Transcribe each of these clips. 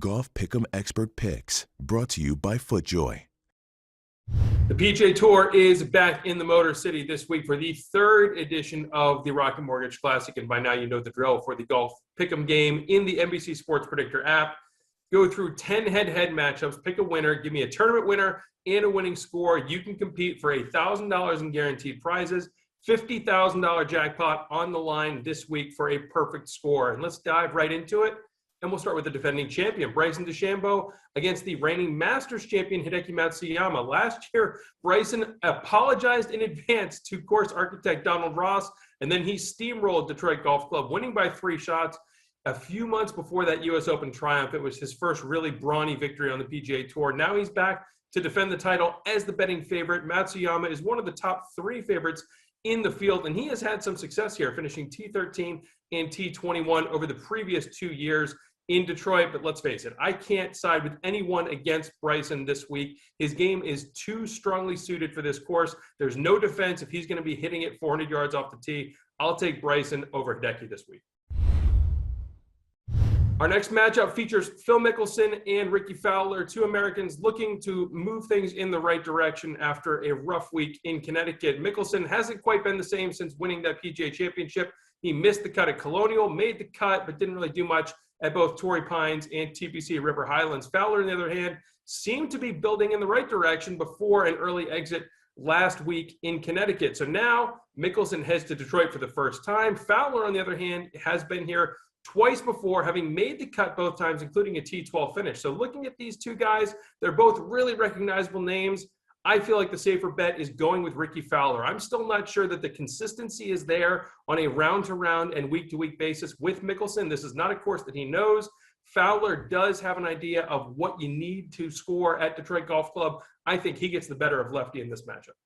Golf Pick'em Expert Picks, brought to you by FootJoy. The PGA Tour is back in the Motor City this week for the third edition of the Rocket Mortgage Classic. And by now you know the drill for the Golf Pick'em game in the NBC Sports Predictor app. Go through 10 head-to-head matchups, pick a winner, give me a tournament winner and a winning score. You can compete for $1,000 in guaranteed prizes, $50,000 jackpot on the line this week for a perfect score. And let's dive right into it. And we'll start with the defending champion, Bryson DeChambeau, against the reigning Masters champion, Hideki Matsuyama. Last year, Bryson apologized in advance to course architect Donald Ross, and then he steamrolled Detroit Golf Club, winning by 3 shots. A few months before that U.S. Open triumph, it was his first really brawny victory on the PGA Tour. Now he's back to defend the title as the betting favorite. Matsuyama is one of the top 3 favorites in the field, and he has had some success here, finishing T13 and T21 over the previous 2 years in Detroit. But let's face it, I can't side with anyone against Bryson this week. His game is too strongly suited for this course. There's no defense if he's going to be hitting it 400 yards off the tee. I'll take Bryson over Hideki this week. Our next matchup features Phil Mickelson and Rickie Fowler, 2 Americans looking to move things in the right direction after a rough week in Connecticut. Mickelson hasn't quite been the same since winning that PGA Championship. He missed the cut at Colonial, made the cut, but didn't really do much at both Torrey Pines and TPC River Highlands. Fowler, on the other hand, seemed to be building in the right direction before an early exit last week in Connecticut. So now Mickelson heads to Detroit for the first time. Fowler, on the other hand, has been here twice before, having made the cut both times, including a T12 finish. So looking at these 2 guys, they're both really recognizable names. I feel like the safer bet is going with Rickie Fowler. I'm still not sure that the consistency is there on a round-to-round and week-to-week basis with Mickelson. This is not a course that he knows. Fowler does have an idea of what you need to score at Detroit Golf Club. I think he gets the better of lefty in this matchup.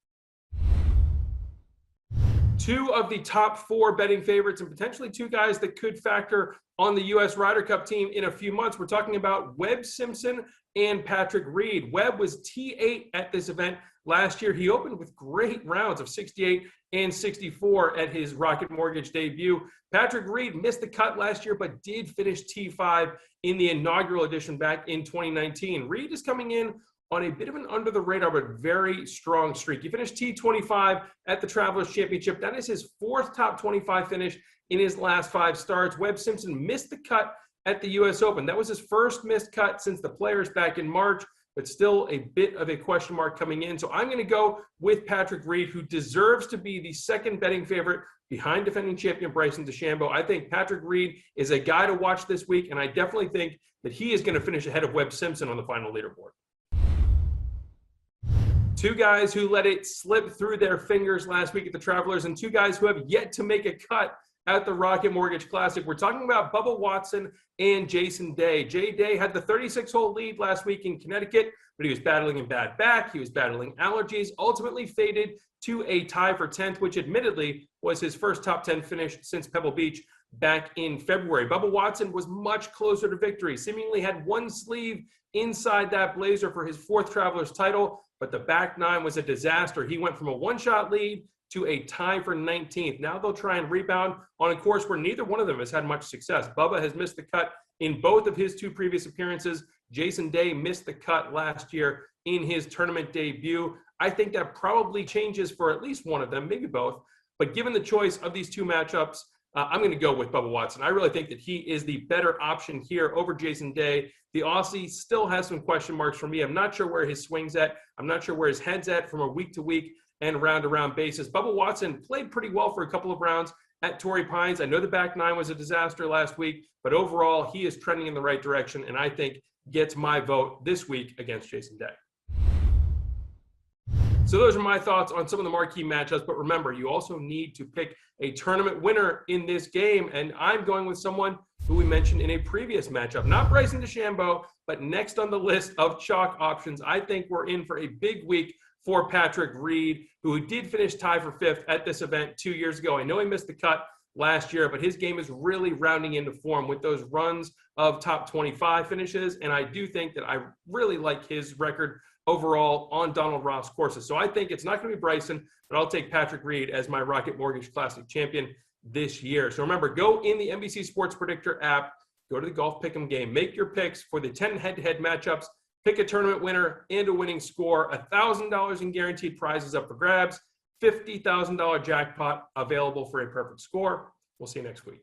2 of the top 4 betting favorites, and potentially 2 guys that could factor on the U.S. Ryder Cup team in a few months. We're talking about Webb Simpson and Patrick Reed. Webb was T8 at this event last year. He opened with great rounds of 68 and 64 at his Rocket Mortgage debut. Patrick Reed missed the cut last year, but did finish T5 in the inaugural edition back in 2019. Reed is coming in on a bit of an under-the-radar but very strong streak. He finished T25 at the Travelers Championship. That is his 4th top 25 finish in his last 5 starts. Webb Simpson missed the cut at the U.S. Open. That was his first missed cut since the Players back in March, but still a bit of a question mark coming in. So I'm going to go with Patrick Reed, who deserves to be the second betting favorite behind defending champion Bryson DeChambeau. I think Patrick Reed is a guy to watch this week, and I definitely think that he is going to finish ahead of Webb Simpson on the final leaderboard. 2 guys who let it slip through their fingers last week at the Travelers, and 2 guys who have yet to make a cut at the Rocket Mortgage Classic. We're talking about Bubba Watson and Jason Day. Jay Day had the 36-hole lead last week in Connecticut, but he was battling a bad back. He was battling allergies, ultimately faded to a tie for 10th, which admittedly was his first top 10 finish since Pebble Beach back in February. Bubba Watson was much closer to victory, seemingly had 1 sleeve inside that blazer for his 4th Travelers title, but the back 9 was a disaster. He went from a 1-shot lead to a tie for 19th. Now they'll try and rebound on a course where neither one of them has had much success. Bubba has missed the cut in both of his 2 previous appearances. Jason Day missed the cut last year in his tournament debut. I think that probably changes for at least one of them, maybe both. But given the choice of these 2 matchups, I'm going to go with Bubba Watson. I really think that he is the better option here over Jason Day. The Aussie still has some question marks for me. I'm not sure where his swing's at. I'm not sure where his head's at from a week-to-week and round-to-round basis. Bubba Watson played pretty well for a couple of rounds at Torrey Pines. I know the back 9 was a disaster last week, but overall, he is trending in the right direction, and I think gets my vote this week against Jason Day. So those are my thoughts on some of the marquee matchups, but remember, you also need to pick a tournament winner in this game, and I'm going with someone who we mentioned in a previous matchup, not Bryson DeChambeau, but next on the list of chalk options. I think we're in for a big week for Patrick Reed, who did finish tie for 5th at this event 2 years ago. I know he missed the cut last year, but his game is really rounding into form with those runs of top 25 finishes, and I do think that I really like his record overall on Donald Ross courses. So I think it's not going to be Bryson, but I'll take Patrick Reed as my Rocket Mortgage Classic champion this year. So remember, go in the NBC Sports Predictor app, go to the Golf Pick'em game. Make your picks for the 10 head-to-head matchups. Pick a tournament winner and a winning score. $1,000 in guaranteed prizes up for grabs. $50,000 jackpot available for a perfect score. We'll see you next week.